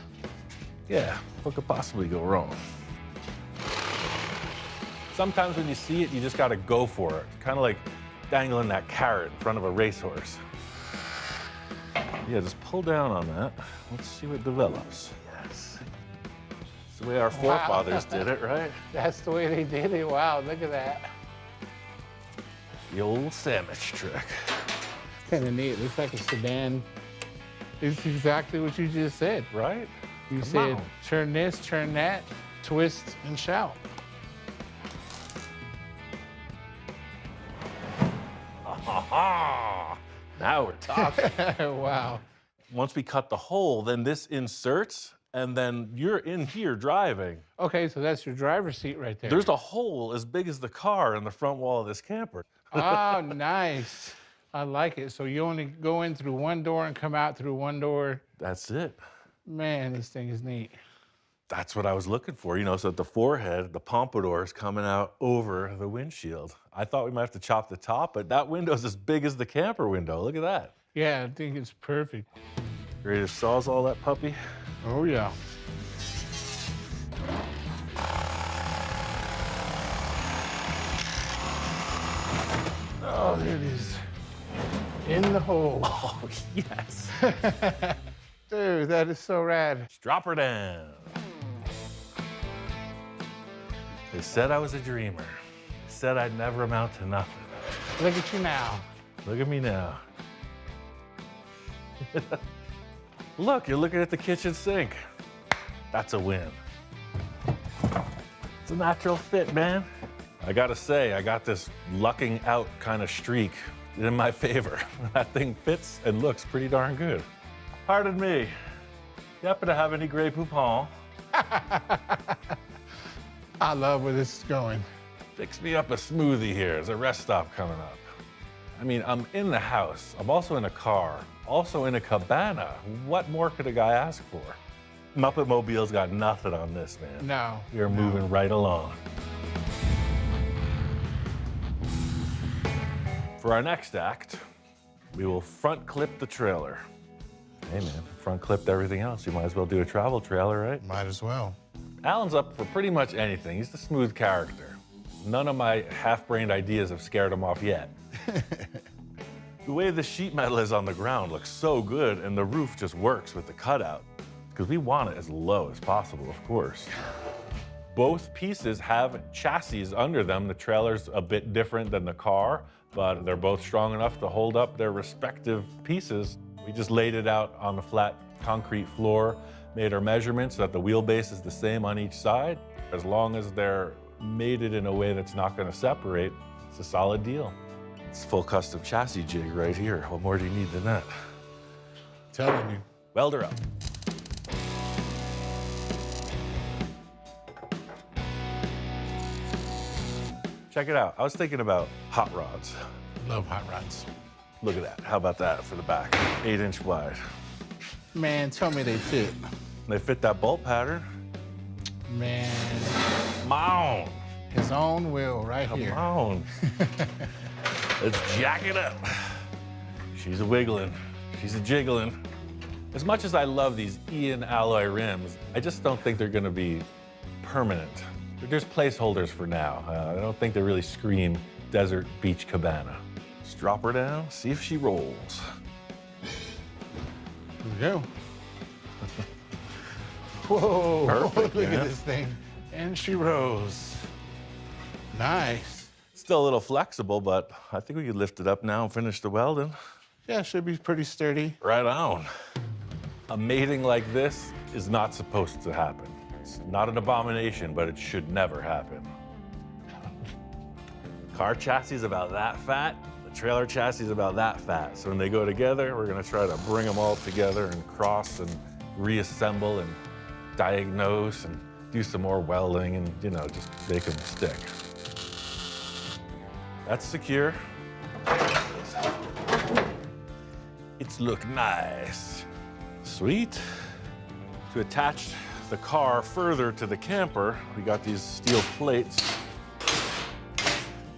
C: Yeah, what could possibly go wrong? Sometimes when you see it, you just gotta go for it. Kind of like dangling that carrot in front of a racehorse. Yeah, just pull down on that. Let's see what develops. Yes. It's the way our forefathers did it, right?
D: That's the way they did it. Wow, look at that.
C: The old sandwich trick.
D: Kind of neat. Looks like a sedan. It's exactly what you just said.
C: Right?
D: You
C: Come
D: said,
C: on.
D: turn this, turn that, twist, and shout.
C: Now we're talking.
D: Wow.
C: Once we cut the hole, then this inserts, and then you're in here driving.
D: Okay, so that's your driver's seat right there.
C: There's a hole as big as the car in the front wall of this camper.
D: Oh, nice. I like it. So you only go in through one door and come out through one door.
C: That's it.
D: Man, this thing is neat.
C: That's what I was looking for, you know, so that the forehead, the pompadour is coming out over the windshield. I thought we might have to chop the top, but that window's as big as the camper window. Look at that.
D: Yeah, I think it's perfect.
C: Ready to sawzall that puppy?
D: Oh, yeah. Oh, there it is. In the hole.
C: Oh, yes.
D: Dude, that is so rad.
C: Just drop her down. They said I was a dreamer. They said I'd never amount to nothing.
D: Look at you now.
C: Look at me now. Look, you're looking at the kitchen sink. That's a win. It's a natural fit, man. I gotta say, I got this lucking out kind of streak in my favor. That thing fits and looks pretty darn good. Pardon me. You happen to have any Grey Poupon?
D: I love where this is going.
C: Fix me up a smoothie here. There's a rest stop coming up. I mean, I'm in the house. I'm also in a car. Also in a cabana. What more could a guy ask for? Muppet Mobile's got nothing on this, man.
D: No.
C: We're moving right along. For our next act, we will front clip the trailer. Hey man, front clipped everything else. You might as well do a travel trailer, right?
D: Might as well.
C: Alan's up for pretty much anything. He's the smooth character. None of my half-brained ideas have scared him off yet. The way the sheet metal is on the ground looks so good, and the roof just works with the cutout. Because we want it as low as possible, of course. Both pieces have chassis under them. The trailer's a bit different than the car,
A: but they're both strong enough to hold up their respective pieces. We just laid it out on the flat concrete floor, made our measurements so that the wheelbase is the same on each side. As long as they're mated in a way that's not going to separate, it's a solid deal. It's full custom chassis jig right here. What more do you need than that?
D: Telling you.
A: Weld her up. Check it out. I was thinking about hot rods.
D: Love hot rods.
A: Look at that. How about that for the back? 8-inch wide.
D: Man, tell me they fit.
A: They fit that bolt pattern.
D: Man,
A: Come on.
D: his own wheel right here.
A: Come on. Let's jack it up. She's a wiggling. She's a jiggling. As much as I love these Ian alloy rims, I just don't think they're going to be permanent. They're just placeholders for now. I don't think they really scream desert beach cabana. Just drop her down, see if she rolls.
D: Here we go. Whoa,
A: Perfect,
D: look
A: man.
D: at this thing. And she rose. Nice.
A: Still a little flexible, but I think we could lift it up now and finish the welding.
D: Yeah, should be pretty sturdy.
A: Right on. A mating like this is not supposed to happen. It's not an abomination, but it should never happen. Car chassis is about that fat. The trailer chassis is about that fat. So when they go together, we're gonna try to bring them all together and cross and reassemble and diagnose and do some more welding and, you know, just make them stick. That's secure. It's look nice. Sweet. To attach the car further to the camper, we got these steel plates,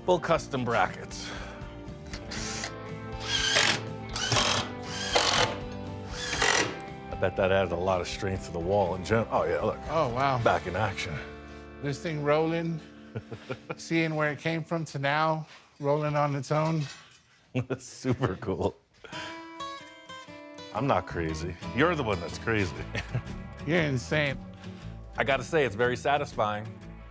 A: full custom brackets. I bet that added a lot of strength to the wall in general. Oh yeah, look,
D: Oh, wow.
A: back in action.
D: This thing rolling, seeing where it came from to now, rolling on its own.
A: Super cool. I'm not crazy. You're the one that's crazy.
D: You're insane.
A: I gotta say, it's very satisfying.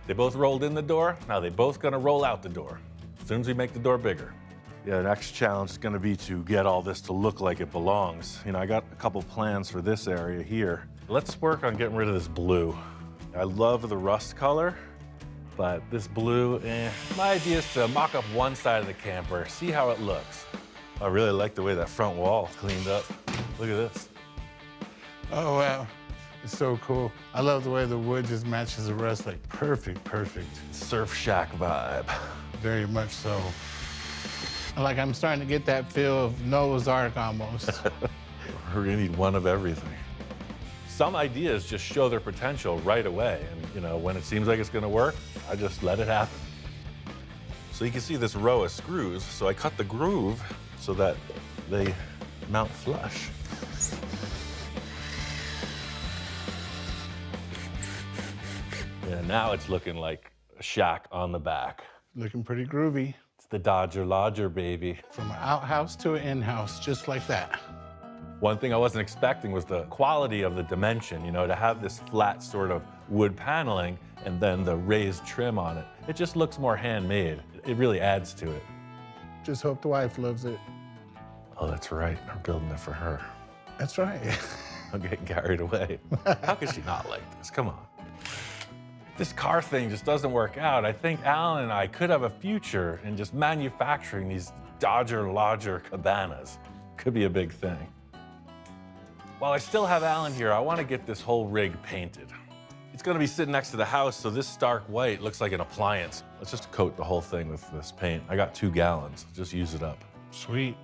A: They both rolled in the door, now they both gonna roll out the door, as soon as we make the door bigger. Yeah, the next challenge is gonna be to get all this to look like it belongs. You know, I got a couple plans for this area here. Let's work on getting rid of this blue. I love the rust color, but this blue, My idea is to mock up one side of the camper, see how it looks. I really like the way that front wall cleaned up. Look at this.
D: Oh, wow. It's so cool. I love the way the wood just matches the rust, like perfect, perfect.
A: Surf shack vibe.
D: Very much so. Like I'm starting to get that feel of Noah's Ark almost.
A: We're gonna need one of everything. Some ideas just show their potential right away. And you know, when it seems like it's gonna work, I just let it happen. So you can see this row of screws. So I cut the groove so that they mount flush. Yeah, now it's looking like a shack on the back.
D: Looking pretty groovy.
A: It's the Dodger Lodger, baby.
D: From an outhouse to an in-house, just like that.
A: One thing I wasn't expecting was the quality of the dimension, you know, to have this flat sort of wood paneling and then the raised trim on it. It just looks more handmade. It really adds to it.
D: Just hope the wife loves it.
A: Oh, that's right. I'm building it for her.
D: That's right.
A: I'm getting carried away. How could she not like this? Come on. This car thing just doesn't work out. I think Alan and I could have a future in just manufacturing these Dodger Lodger cabanas. Could be a big thing. While I still have Alan here, I want to get this whole rig painted. It's going to be sitting next to the house, so this stark white looks like an appliance. Let's just coat the whole thing with this paint. I got 2 gallons. Just use it up.
D: Sweet.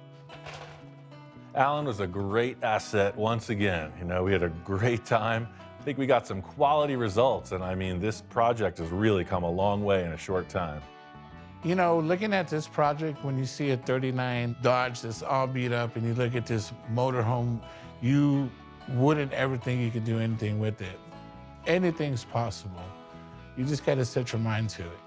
A: Alan was a great asset once again. You know, we had a great time. I think we got some quality results, and I mean, this project has really come a long way in a short time.
D: You know, looking at this project, when you see a 39 Dodge that's all beat up and you look at this motorhome, you wouldn't ever think you could do anything with it. Anything's possible. You just gotta set your mind to it.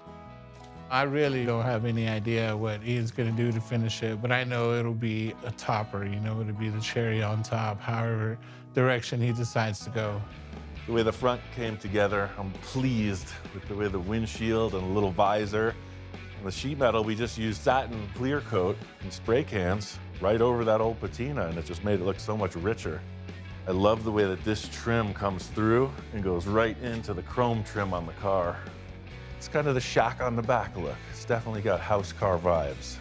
D: I really don't have any idea what Ian's gonna do to finish it, but I know it'll be a topper, you know, it'll be the cherry on top, however direction he decides to go.
A: The way the front came together, I'm pleased with the way the windshield and a little visor
C: The sheet metal, we just used satin clear coat and spray cans right over that old patina, and it just made it look so much richer. I love the way that this trim comes through and goes right into the chrome trim on the car. It's kind of the shack on the back look. It's definitely got house car vibes.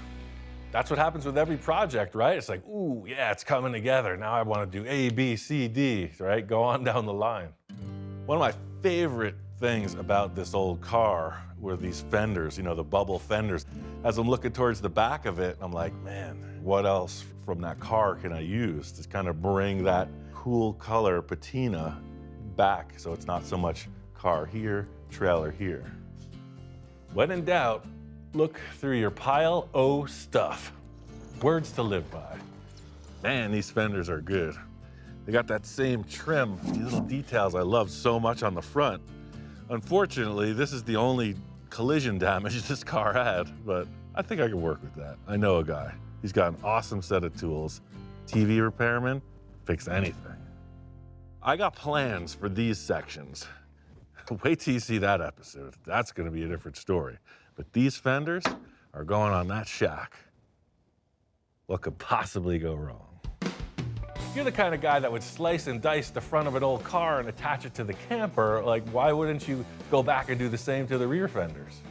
C: That's what happens with every project, right? It's like, ooh, yeah, it's coming together. Now I want to do A, B, C, D, right? Go on down the line. One of my favorite things about this old car were these fenders, you know, the bubble fenders. As I'm looking towards the back of it, I'm like, man, what else from that car can I use to kind of bring that cool color patina back so it's not so much car here, trailer here. When in doubt, look through your pile o' stuff. Words to live by. Man, these fenders are good. They got that same trim, these little details I love so much on the front. Unfortunately, this is the only collision damage this car had, but I think I can work with that. I know a guy. He's got an awesome set of tools. TV repairman, fix anything. I got plans for these sections. Wait till you see that episode. That's gonna be a different story. But these fenders are going on that shack. What could possibly go wrong? You're the kind of guy that would slice and dice the front of an old car and attach it to the camper. Like, why wouldn't you go back and do the same to the rear fenders?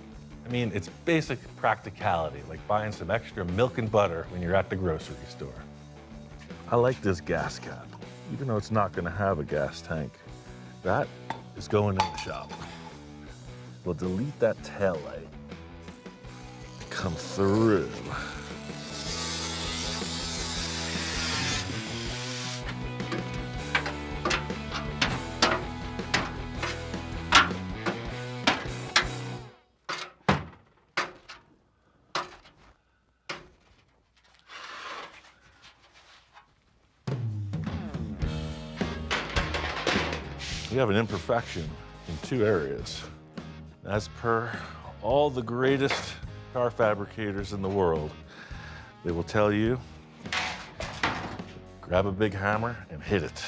C: I mean, it's basic practicality, like buying some extra milk and butter when you're at the grocery store. I like this gas cap, even though it's not gonna have a gas tank. That is going in the shop. We'll delete that tail light. Come through. We have an imperfection in two areas. As per all the greatest car fabricators in the world, they will tell you, grab a big hammer and hit it.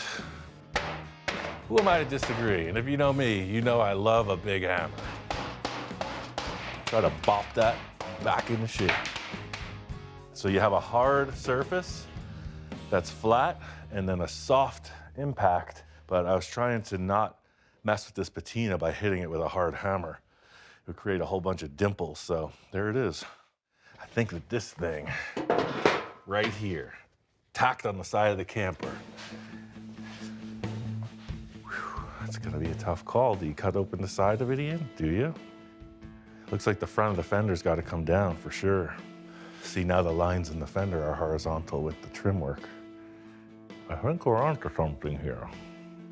C: Who am I to disagree? And if you know me, you know I love a big hammer. Try to bop that back into shape. So you have a hard surface that's flat and then a soft impact. But I was trying to not mess with this patina by hitting it with a hard hammer. It would create a whole bunch of dimples, so there it is. I think that this thing, right here, tacked on the side of the camper, that's gonna be a tough call. Do you cut open the side of it, Ian? Do you? Looks like the front of the fender's gotta come down for sure. See, now the lines in the fender are horizontal with the trim work. I think we're onto something here.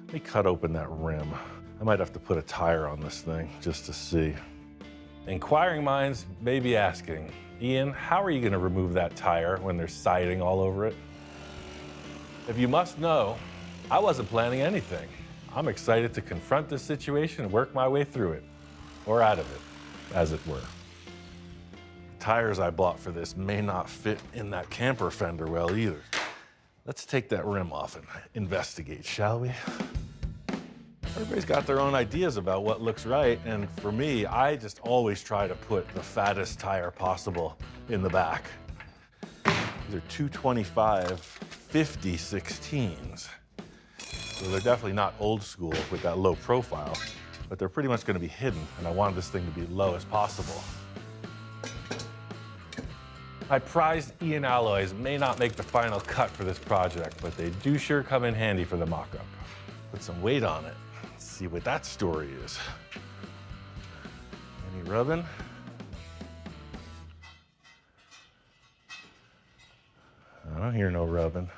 C: Let me cut open that rim. I might have to put a tire on this thing just to see. Inquiring minds may be asking, Ian, how are you gonna remove that tire when there's siding all over it? If you must know, I wasn't planning anything. I'm excited to confront this situation and work my way through it, or out of it, as it were. The tires I bought for this may not fit in that camper fender well either. Let's take that rim off and investigate, shall we? Everybody's got their own ideas about what looks right, and for me, I just always try to put the fattest tire possible in the back. These are 225 50 16s. So they're definitely not old school with that low profile, but they're pretty much gonna be hidden, and I wanted this thing to be low as possible. My prized Ian alloys may not make the final cut for this project, but they do sure come in handy for the mock-up. Put some weight on it. Let's see what that story is. Any rubbing? I don't hear no rubbing.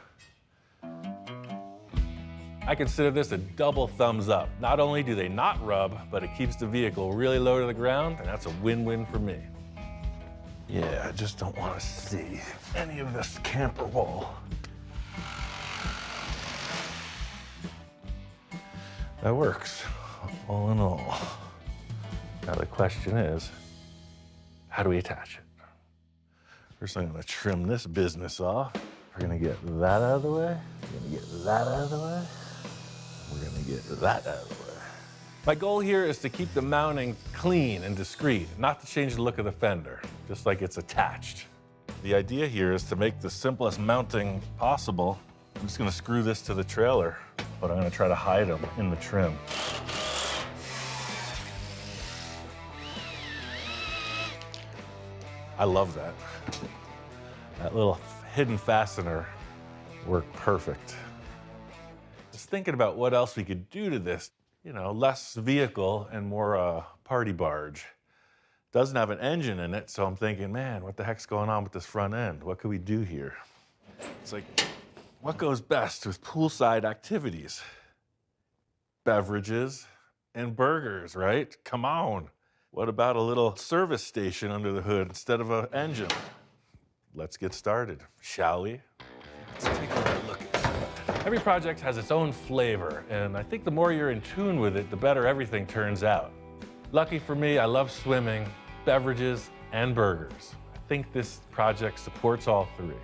C: I consider this a double thumbs up. Not only do they not rub, but it keeps the vehicle really low to the ground, and that's a win-win for me. Yeah, I just don't want to see any of this camper wall. That works, all in all. Now the question is, how do we attach it? First, I'm gonna trim this business off. We're gonna get that out of the way. We're gonna get that out of the way. We're gonna get that out of the way.
A: My goal here is to keep the mounting clean and discreet, not to change the look of the fender, just like it's attached. The idea here is to make the simplest mounting possible. I'm just gonna screw this to the trailer, but I'm gonna try to hide them in the trim. I love that. That little hidden fastener worked perfect. Just thinking about what else we could do to this. You know, less vehicle and more party barge. Doesn't have an engine in it, so I'm thinking, man, what the heck's going on with this front end? What could we do here? It's like, what goes best with poolside activities? Beverages and burgers, right? Come on. What about a little service station under the hood instead of an engine? Let's get started, shall we? Let's take a look at it. Every project has its own flavor, and I think the more you're in tune with it, the better everything turns out. Lucky for me, I love swimming, beverages, and burgers. I think this project supports all three.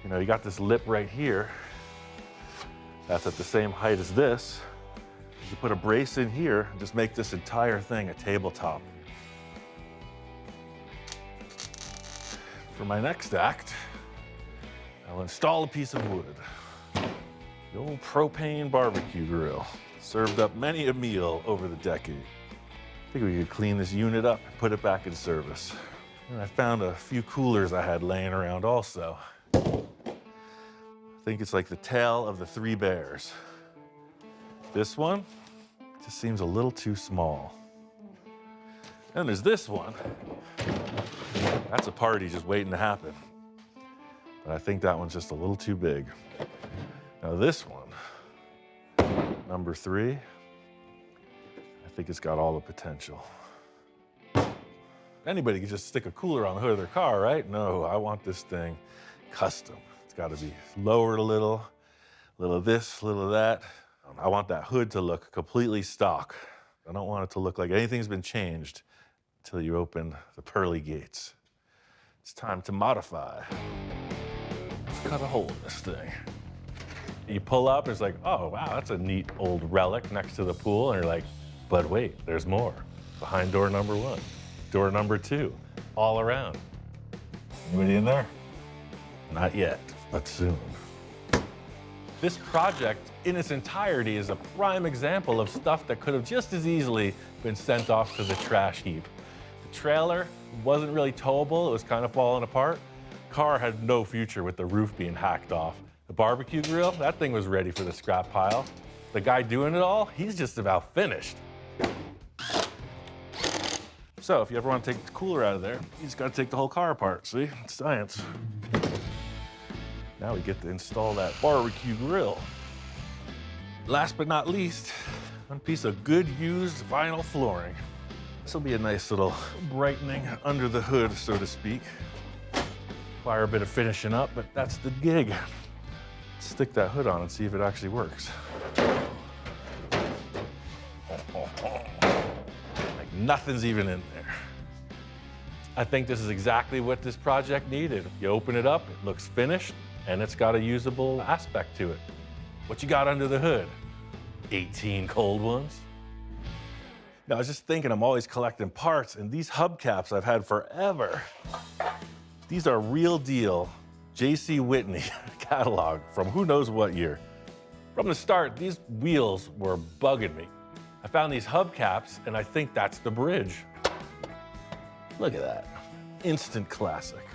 A: You know, you got this lip right here. That's at the same height as this. You put a brace in here and just make this entire thing a tabletop. For my next act, I'll install a piece of wood. The old propane barbecue grill. Served up many a meal over the decade. I think we could clean this unit up and put it back in service. And I found a few coolers I had laying around also. I think it's like the tale of the three bears. This one just seems a little too small. And there's this one. That's a party just waiting to happen. But I think that one's just a little too big. Now this one, number 3, I think it's got all the potential. Anybody can just stick a cooler on the hood of their car, right? No, I want this thing custom. It's got to be lowered a little of this, a little of that. I want that hood to look completely stock. I don't want it to look like anything's been changed until you open the pearly gates. It's time to modify. Let's cut a hole in this thing. You pull up, it's like, oh, wow, that's a neat old relic next to the pool. And you're like, but wait, there's more. Behind door number 1, door number 2, all around. Anybody in there? Not yet, but soon. This project in its entirety is a prime example of stuff that could have just as easily been sent off to the trash heap. The trailer wasn't really towable, it was kind of falling apart. Car had no future with the roof being hacked off. The barbecue grill, that thing was ready for the scrap pile. The guy doing it all, he's just about finished. So if you ever want to take the cooler out of there, you just got to take the whole car apart, see? It's science. Now we get to install that barbecue grill. Last but not least, one piece of good used vinyl flooring. This will be a nice little brightening under the hood, so to speak. Require a bit of finishing up, but that's the gig. Stick that hood on and see if it actually works. Like nothing's even in there. I think this is exactly what this project needed. You open it up, it looks finished, and it's got a usable aspect to it. What you got under the hood? 18 cold ones? Now, I was just thinking, I'm always collecting parts, and these hubcaps I've had forever. These are real deal J.C. Whitney catalog from who knows what year. From the start, these wheels were bugging me. I found these hubcaps, and I think that's the bridge. Look at that. Instant classic.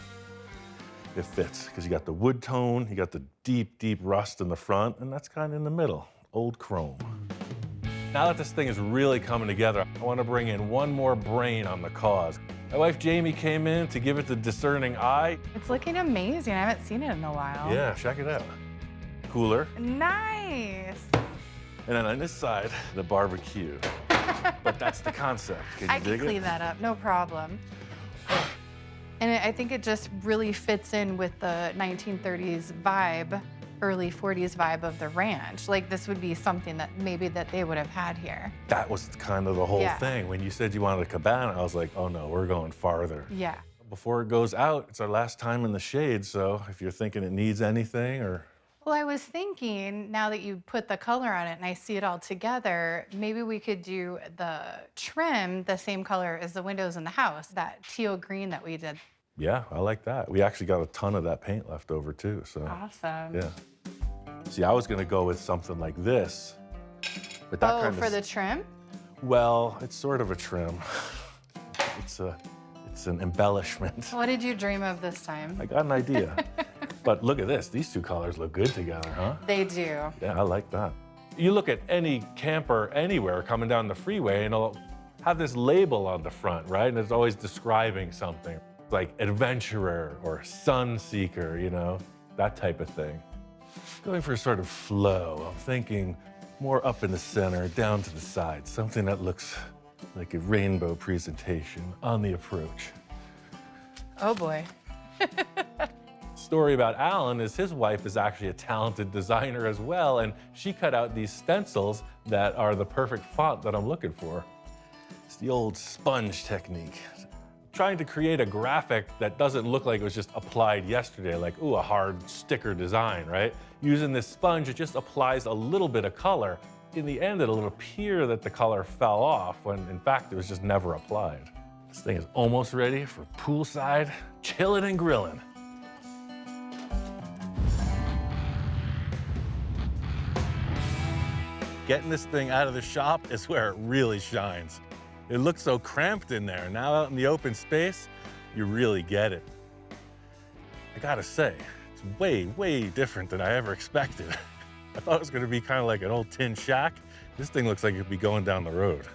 A: It fits, because you got the wood tone, you got the deep, deep rust in the front, and that's kind of in the middle, old chrome. Now that this thing is really coming together, I want to bring in one more brain on the cause. My wife Jamie came in to give it the discerning eye.
E: It's looking amazing. I haven't seen it in a while.
A: Yeah, check it out. Cooler.
E: Nice.
A: And then on this side, the barbecue. But that's the concept. Can you
E: I can
A: dig
E: clean
A: it?
E: that up, no problem. And I think it just really fits in with the 1930s vibe, early 40s vibe of the ranch. Like this would be something that maybe that they would have had here.
A: That was kind of the whole
E: Yeah.
A: thing. When you said you wanted a cabana, I was like, oh no, we're going farther.
E: Yeah.
A: Before it goes out, it's our last time in the shade, so if you're thinking it needs anything or
E: Well, I was thinking now that you put the color on it and I see it all together, maybe we could do the trim the same color as the windows in the house, that teal green that we did.
C: Yeah, I like that. We actually got a ton of that paint left over too, so.
E: Awesome.
C: Yeah. See, I was gonna go with something like this, but that
E: Oh,
C: kind
E: for
C: of,
E: the trim?
C: well, it's sort of a trim. It's an embellishment.
E: What did you dream of this time?
C: I got an idea. But look at this, these two colors look good together, huh?
E: They do.
C: Yeah, I like that.
A: You look at any camper anywhere coming down the freeway and it'll have this label on the front, right? And it's always describing something like adventurer or sun seeker, you know, that type of thing. Going for a sort of flow. I'm thinking more up in the center, down to the side, something that looks like a rainbow presentation on the approach.
E: Oh boy.
A: Story about Alan is his wife is actually a talented designer as well, and she cut out these stencils that are the perfect font that I'm looking for. It's the old sponge technique. Trying to create a graphic that doesn't look like it was just applied yesterday, like, ooh, a hard sticker design, right? Using this sponge, it just applies a little bit of color. In the end, it'll appear that the color fell off when in fact it was just never applied. This thing is almost ready for poolside chilling and grilling.
C: Getting this thing out of the shop is where it really shines. It looks so cramped in there. Now out in the open space, you really get it. I gotta say, it's way, way different than I ever expected. I thought it was gonna be kind of like an old tin shack. This thing looks like it'd be going down the road.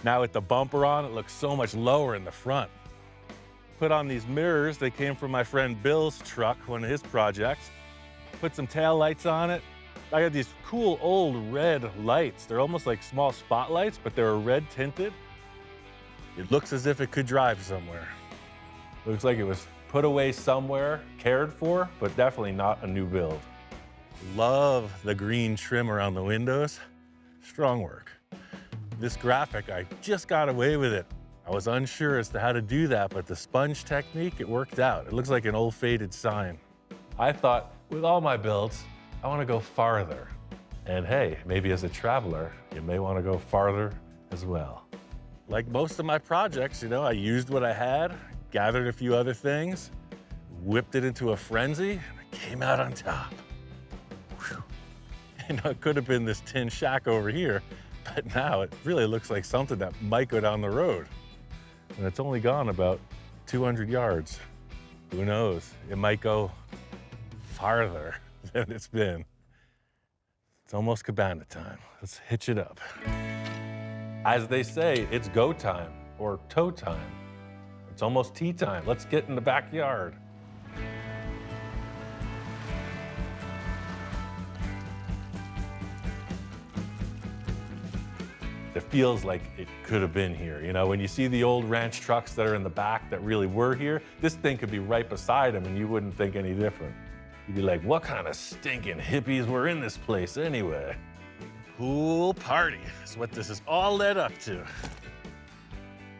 C: Now with the bumper on, it looks so much lower in the front. Put on these mirrors. They came from my friend Bill's truck, one of his projects. Put some tail lights on it. I got these cool old red lights. They're almost like small spotlights, but they're red tinted. It looks as if it could drive somewhere.
A: Looks like it was put away somewhere, cared for, but definitely not a new build.
C: Love the green trim around the windows. Strong work. This graphic, I just got away with it. I was unsure as to how to do that, but the sponge technique, it worked out. It looks like an old faded sign.
A: I thought, with all my builds, I want to go farther. And hey, maybe as a traveler, you may want to go farther as well.
C: Like most of my projects, you know, I used what I had, gathered a few other things, whipped it into a frenzy, and I came out on top. Whew. You know, it could have been this tin shack over here, but now it really looks like something that might go down the road. And it's only gone about 200 yards. Who knows? It might go farther than it's been. It's almost cabana time. Let's hitch it up.
A: As they say, it's go time or tow time. It's almost tea time. Let's get in the backyard. It feels like it could have been here. You know, when you see the old ranch trucks that are in the back that really were here, this thing could be right beside them and you wouldn't think any different. You'd be like, what kind of stinking hippies were in this place anyway?
C: Pool party is what this is all led up to.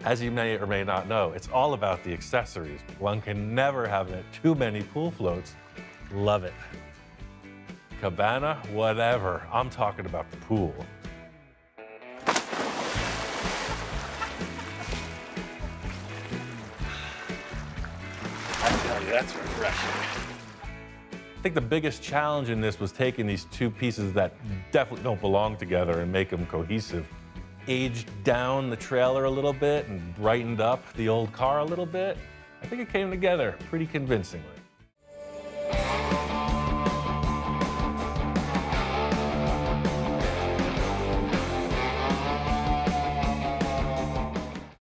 A: As you may or may not know, it's all about the accessories. One can never have too many pool floats. Love it. Cabana, whatever. I'm talking about the pool.
C: I tell you, that's refreshing.
A: I think the biggest challenge in this was taking these two pieces that definitely don't belong together and make them cohesive. Aged down the trailer a little bit and brightened up the old car a little bit. I think it came together pretty convincingly.